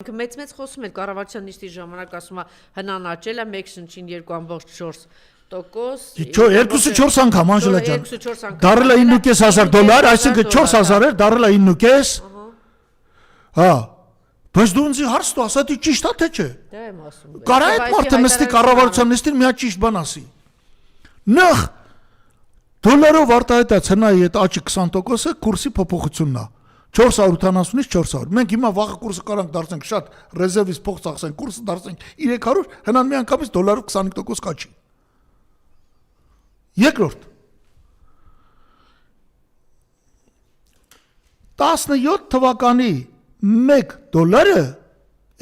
ինքը մեծ խոսում է կառավարության նիստի ժամանակ ասում է հնան աճել է 1.2.4%. 2.4 անգամ Անժելա ջան։ Դարել է 9.500 դոլար, այսինքն 4000 էր, դարել է 9.5. Հա։ Բայց դու ինձ հարց տու, ասա դի ճիշտ է թե չէ։ Դա եմ ասում։ Կարա այդ մարդը նստի կառավարության նիստին մի հատ ճիշտ բան ասի։ Նախ դոլարով արտահայտած հնայի այդ աճի 20%-ը կուրսի փոփոխությունն է։ 480-ից 400։ Մենք հիմա վաղը կուրսը կարանք դարձնենք շատ ռեզերվից փող ծախսենք, կուրսը դարձնենք 300, հնան մի անգամից դոլարով 25% կաճի։ Երկրորդ 17 թվականի 1 դոլարը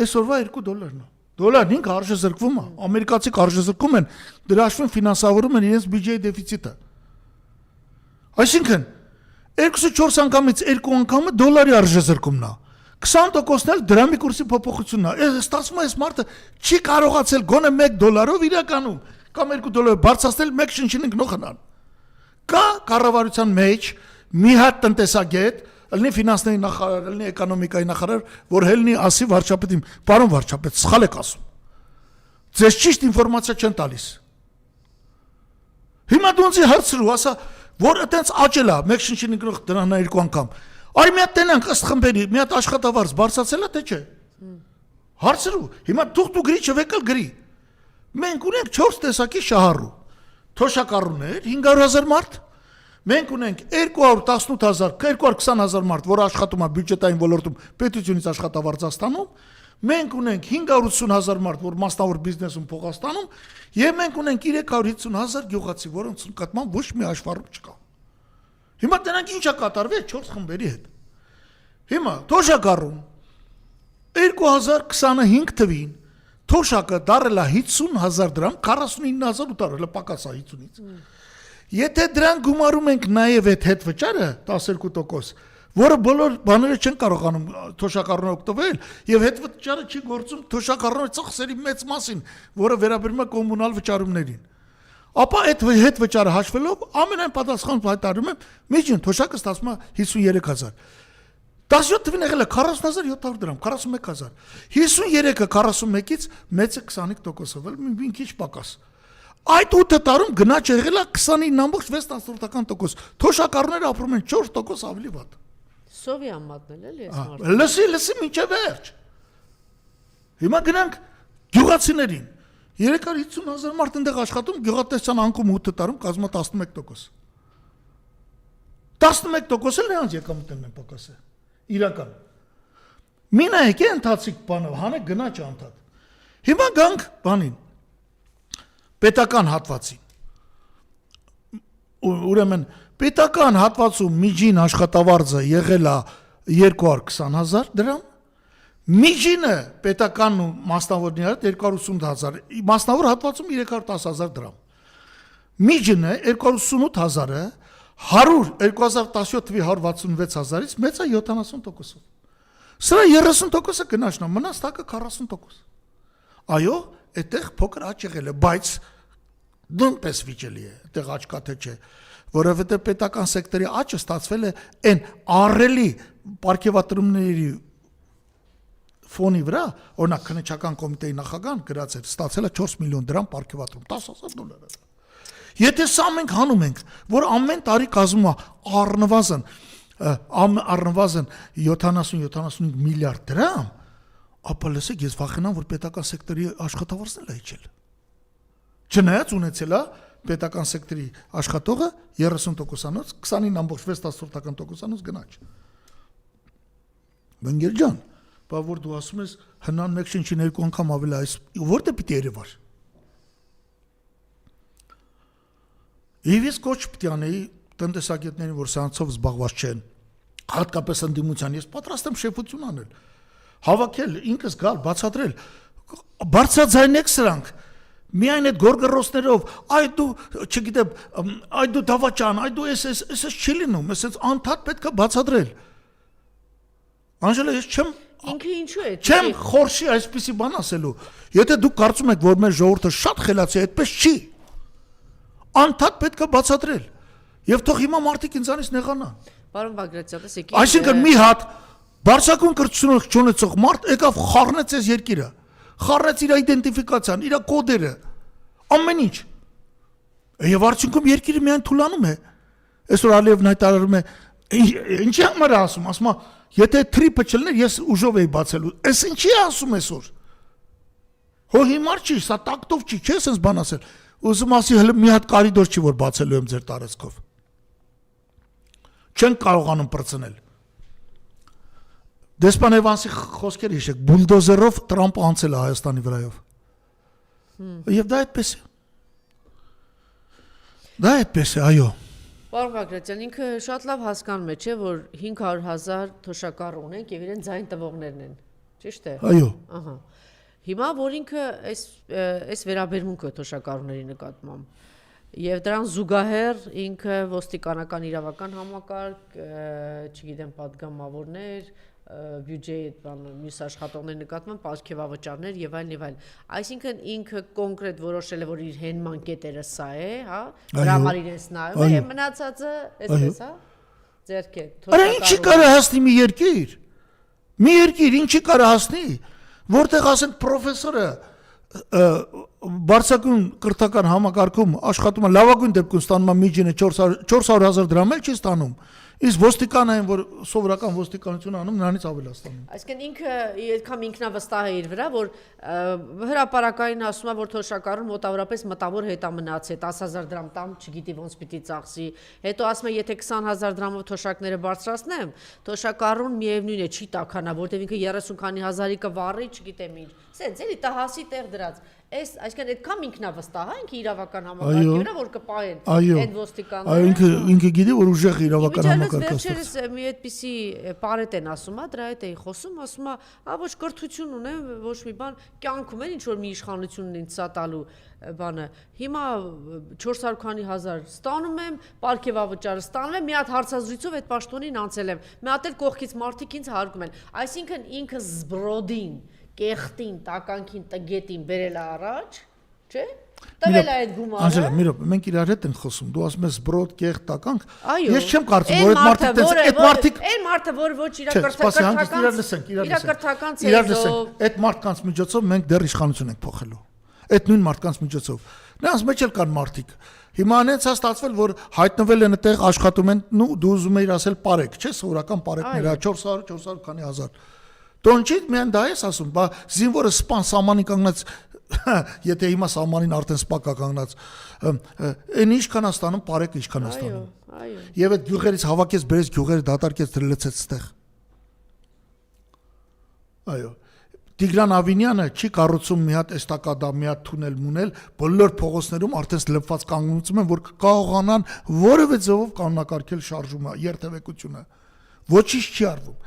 այսօրվա 2 դոլարն է։ Դոլարն ինքը արժեզրկվում է, ամերիկացիք արժեզրկում են, դրա հաշվին ֆինանսավորում են իրենց բյուջեի դեֆիցիտը։ Այսինքն 2.4 անգամից 2 անգամը դոլարի արժեզրկումն է։ 20%-ն էլ դրամի կուրսի փոփոխությունն է։ Ստացվում է այս մարդը չի կարողացել գոնե 1 դոլարով իրականում կամ 2 դոլարով բարձրացնել 1 շնչին գնողնան։ Կա կառավարության մեջ մի հատ տնտեսագետ, լինի ֆինանսների նախարար, լինի էկոնոմիկայի նախարար, որ հելնի ասի վարչապետին, պարոն վարչապետ, սխալ եք ասում։ Ձեզ ճիշտ ինֆորմացիա չեն տալիս։ Հիմա դու ինձ հարցրու, ասա, որ այտենց աճել է 1 շնչին գնող դրանա 2 անգամ։ Այ մի հատ տենանք ըստ խմբերի, մի հատ աշխատավարձ բարձրացել է թե չէ։ Հարցրու, հիմա դու գրի չվեկալ գրի։ Մենք ունենք 4 տեսակի շահառու։ Թոշակառուներ 500,000 մարդ։ Մենք ունենք 218,000, 220,000 մարդ, որ աշխատում է բյուջետային ոլորտում, պետությունից աշխատավարձ ստանում։ Մենք ունենք 580,000 մարդ, որ մասնավոր բիզնեսում փող ստանում, եւ մենք ունենք 350,000 գյուղացի, որոնց նկատմամբ ոչ մի հաշվառում չկա։ Հիմա դրանք ինչա կատարվել 4 խմբերի հետ։ Հիմա թոշակառուն 2025 թվին թոշակը դարել է 50,000 դրամ, 49,800, հələ պակաս է 50-ից։ Եթե դրան գումարում ենք նաև այդ հետվճարը 12%, որը բոլոր բաները չեն կարողանում թոշակառունը օգտվել, եւ հետվճարը չի գործում թոշակառունի ծախսերի մեծ մասին, որը վերաբերում է կոմունալ վճարումներին։ Ապա այդ հետվճարը հաշվելով ամենայն պատասխան հայտարարում եմ, միջին թոշակը ստացվում է 53,000։ 17 թվին եղել է 40,700 դրամ, 41,000։ 53-ը 41-ից մեծը 25%-ով, մի քիչ պակաս։ Այդ 8 տարում գնաճ եղել է 29.6%։ Թոշակառուները ապրում են 4% ավելի վատ։ Սովիան մատնել էլի այս մարդը։ Լսի մինչև վերջ։ Հիմա գնանք գյուղացիներին։ 350,000 մարդ այնտեղ աշխատում, գյուղատնտեսության անկում 8 տարում կազմում է 11%։ 11%-ը նրանց եկամուտներն են պակասը։ Իրական։ Մինա եկե ընթացիկ բանը, հանեք գնաճ անդադ։ Հիմա գանք բանին։ Պետական հատվածին։ Ուրեմն պետական հատվածում միջին աշխատավարձը եղել է 220,000 դրամ, միջինը պետական ու մասնավորների հետ 280,000, մասնավոր հատվածում 310,000 դրամ։ Միջինը 288,000-ը 2017 թվի 166,000-ից մեծ է 70%-ով։ Սրա 30%-ը գնաճն է, մնաց տակը 40%։ Այո, այդտեղ փոքր աճ եղել է, բայց նույնպես վիճելի է, այդտեղ աճ կա թե չէ, որովհետև պետական սեկտորի աճը ստացվել է այն ահռելի պարգևատրումների ֆոնի վրա, օրինակ քննչական կոմիտեի նախագահան գրած էր, ստացել է 4 միլիոն դրամ պարգևատրում, 10,000 դոլար։ Եթե սա մենք հանում ենք, որ ամեն տարի կազմում է առնվազն 70-75 միլիարդ դրամ, ապա լսեք, ես վախենամ, որ պետական սեկտորի աշխատավարձն էլ է իջել։ Չնայած ունեցել է պետական սեկտորի աշխատողը 30%-անոց, 29.6%-անոց գնաճ։ Բնգեր ջան, բա որ դու ասում ես հնան 1 շնչին 2 անգամ ավելի այս որտե պիտի երևար։ Եվ ես կոչ պիտի անեի տնտեսագետներին, որ սրանցով զբաղված չեն, հատկապես ընդդիմության, ես պատրաստ եմ շեֆություն անել, հավաքել, ինքս գալ, բացատրել, բարձրաձայնեք սրանք, միայն այդ գորգռոցներով, այ դու, չգիտեմ, այ դու դավաճան, այ դու ես չի լինում, ես անդադ պետք է բացատրել։ Անժելա, ես չեմ խորշի այսպիսի բան ասելու, եթե դուք կարծում եք, որ մեր ժողովուրդը շատ խելացի է, այդպես չի, անդադ պետք է բացատրել, և թող հիմա մարդիկ ինձանից նեղանան։ Պարոն Բագրատյան, այսինքն մի հատ Բարձրակուն կրթություն չունեցող մարդ եկավ խառնեց այս երկիրը, խառնեց իր իդենտիֆիկացիան, իր կոդերը, ամեն ինչ։ Եվ արդյունքում երկիրը միայն թուլանում է։ Այսօր Ալիևն հայտարարում է, ինչի համար է ասում, եթե թրիպը չլներ, ես ուժով էի բացելու։ Այս ինչի է ասում այսօր։ Հո հիմար չի, սա տակտով չի, չէ՞ sense բան ասել։ Ուզում ասի հələ մի հատ կարիդոր չի, որ բացելու եմ ձեր տարածքով։ Չեն կարողանում բրցնել։ Դեսպան Էվանսի խոսքերը հիշեք, բուլդոզերով Տրամպը անցել է Հայաստանի վրայով։ Եվ դա այդպես է։ Դա այդպես է, այո։ Պարոն Բագրատյան, ինքը շատ լավ հասկանում է, չէ, որ 500,000 թոշակառու ունենք եւ իրեն ձայն տվողներն են։ Ճիշտ է։ Այո։ Ահա։ Հիմա որ ինքը այս վերաբերմունքը թոշակառուների նկատմամբ եւ դրան զուգահեռ ինքը ոստիկանական իրավական համակարգ, չգիտեմ, падգամավորներ, բյուջեի մյուս աշխատողների նկատմամբ պարգևավճարներ եւ այլն եւ այլն։ Այսինքն ինքը կոնկրետ որոշել է, որ իր հենման կետերը սա է, հա, դրա համար իրենց նայում է եւ մնացածը այսպես, հա, ձերք է։ Արա ինչի կարա հասնի մի երկիր։ Մի երկիր ինչի կարա հասնի, որտեղ ասենք պրոֆեսորը բարձրակուն կրթական համակարգում աշխատում է, լավագույն դեպքում ստանում է միջինը 400,000 դրամ էլ չի ստանում։ Իսկ ոստիկանը այն, որ սովորական ոստիկանություն անում, նրանից ավել է ստանում։ Այսինքն ինքը այդքան ինքնավստահ է իր վրա, որ հրապարակային ասում է, որ թոշակառուն մոտավորապես մտավոր հետամնաց է, 10,000 դրամ տամ, չգիտի ոնց պիտի ծախսի։ Հետո ասում է, եթե 20,000 դրամով թոշակները բարձրացնեմ, թոշակառուն միևնույն է, չի տաքանա, որտեղ ինքը 30 քանի հազարի կվառի, չգիտեմ ինչ։ Սենց էլի տահասի տեղ դրած։ Այսինքն այդքան ինքնավստահ է ինքը իրավական համակարգի վրա, որ կպահեն այդ ոստիկանները։ Այո, ինքը գիտի, որ ուժեղ իրավական համակարգ է։ Վերջերս մի այդպիսի պարետ են ասում, դրա հետ էի խոսում, ասում է, ոչ կրթություն ունեմ, ոչ մի բան, կյանքում են ինչ որ մի իշխանությունն ինձ սա տալու բանը։ Հիմա 400 քանի հազար ստանում եմ, պարգևավճարը ստանում եմ, մի հատ հարցազրույցով այդ պաշտոնին անցել եմ։ Մի հատ էլ կողքից մարդիկ ինձ հարգում են։ Այսինքն ինքը զբրոդին, կեղտին, տականքին, տգետին բերել է առաջ, չէ՞։ Տվել է այդ գումարը։ Անջելա, մի րոպե, մենք իրար հետ ենք խոսում։ Դու ասում ես զբրոդ, կեղտ, տականք։ Ես չեմ կարծում, որ այդ մարդիկ այն մարդը, որ ոչ իր կրթական ցեղով, այդ մարդկանց միջոցով մենք դեռ իշխանություն ենք փոխելու։ Այդ նույն մարդկանց միջոցով։ Նրանց մեջ էլ կան մարդիկ։ Հիմա անենց է ստացվել, որ հայտնվել են այդտեղ աշխատում են, դու ուզում ես ասել պարեկ, չէ՞, սովորական պարեկներ, 400 քանի հազար։ Դոնչիտ միայն դա ես ասում, բա զինվորը սպան սամանի կանգնած, եթե հիմա սամանին արդեն սպա կա կանգնած, այն ինչքան է ստանում, պարեկը ինչքան է ստանում։ Այո։ Եվ այդ գյուղերից հավաքեց, բերեց գյուղերը դատարկեց, դրլեցեց ստեղ։ Այո։ Տիգրան Ավինյանը չի կառուցում մի հատ էստակադա, մի հատ թունել մունել, բոլոր փողոցներում արդեն լվված կանգնեցում են, որ կարողանան որևէ ձևով կանոնակարգել շարժումը, երթևեկությունը։ Ոչինչ չի արվում։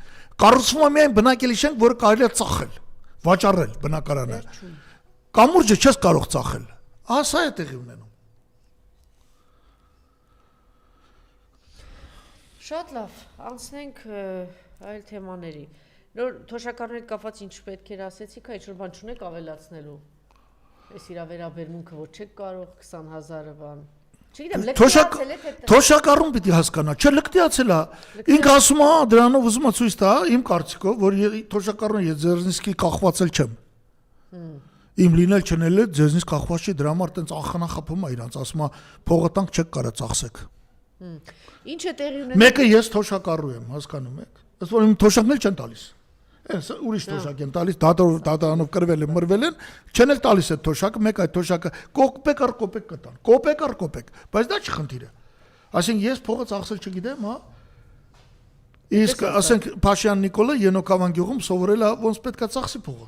Կառուցվում է միայն բնակելի շենք, որը կարելի է ծախել, վաճառել բնակարանը։ Կամուրջը չես կարող ծախել։ Ասա է տեղի ունենում։ Շատ լավ, անցնենք այլ թեմաների։ Նոր թոշակառուների հետ կապված ինչ պետք էր ասեցիք, այդ շուտ բան չունեք ավելացնելու։ Այս իր վերաբերմունքը, որ չեք կարող 20,000-ը բան։ Չգիտեմ, լկտիացել է թե թոշակառուն պիտի հասկանա, չէ լկտիացել է։ Ինքը ասում է, դրանով ուզում է ցույց տա, իմ կարծիքով, որ թոշակառուն ես ձերնիսկի կախվածել չեմ։ Իմ լինել չնել է ձեզնից կախված չի, դրա համար տենց ախնախապում է իրանց, ասում է փողը տանք չեք կարա ծախսեք։ Ինչ է տեղի ունենում։ Մեկը ես թոշակառու եմ, հասկանում եք։ Ըստ որ իմ թոշակներ չեն տալիս։ Այս ուրիշ թոշակ են տալիս, դատարանով կրվել են, մրվել են, չեն էլ տալիս այդ թոշակը, մեկ այդ թոշակը կոպեկ առ կոպեկ կտան, կոպեկ առ կոպեկ, բայց դա չի խնդիրը։ Այսինքն ես փողը ծախսել չգիտեմ, հա։ Իսկ ասենք Փաշյան Նիկոլը Ենոքավան գյուղում սովորել է ոնց պետքա ծախսի փողը։